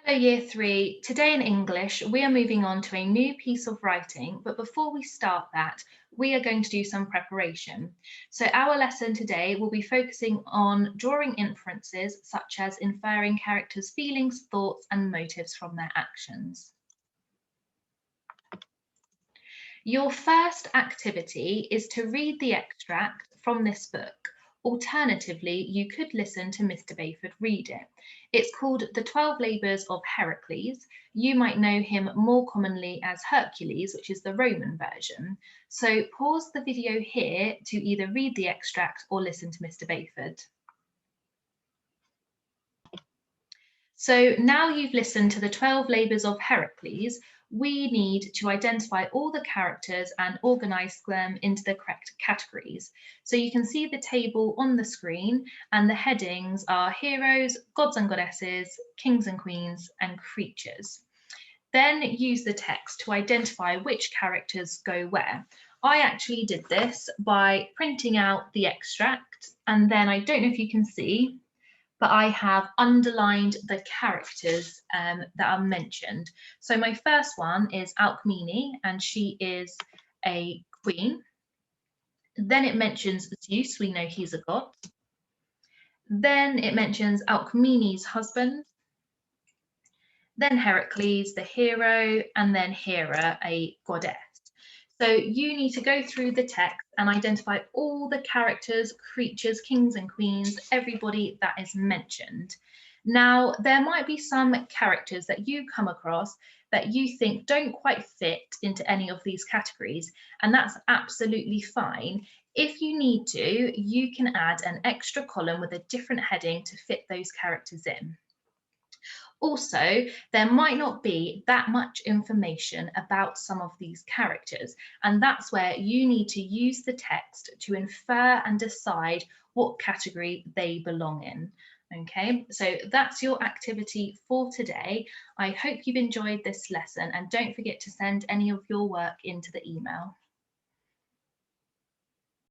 Hello, Year 3. Today in English, we are moving on to a new piece of writing, but before we start that, we are going to do some preparation. So our lesson today will be focusing on drawing inferences, such as inferring characters' feelings, thoughts, and motives from their actions. Your first activity is to read the extract from this book. Alternatively, you could listen to Mr. Bayford read it. It's called The 12 Labours of Heracles. You might know him more commonly as Hercules, which is the Roman version. So pause the video here to either read the extract or listen to Mr. Bayford. So now you've listened to the 12 Labours of Heracles, we need to identify all the characters and organise them into the correct categories. So you can see the table on the screen, and the headings are heroes, gods and goddesses, kings and queens, and creatures. Then use the text to identify which characters go where. I actually did this by printing out the extract, and then I don't know if you can see, but I have underlined the characters that are mentioned. So my first one is Alcmene, and she is a queen. Then it mentions Zeus, we know he's a god. Then it mentions Alcmene's husband. Then Heracles, the hero, and then Hera, a goddess. So you need to go through the text and identify all the characters, creatures, kings and queens, everybody that is mentioned. Now, there might be some characters that you come across that you think don't quite fit into any of these categories, and that's absolutely fine. If you need to, you can add an extra column with a different heading to fit those characters in. Also, there might not be that much information about some of these characters, and that's where you need to use the text to infer and decide what category they belong in. Okay, so that's your activity for today. I hope you've enjoyed this lesson, and don't forget to send any of your work into the email.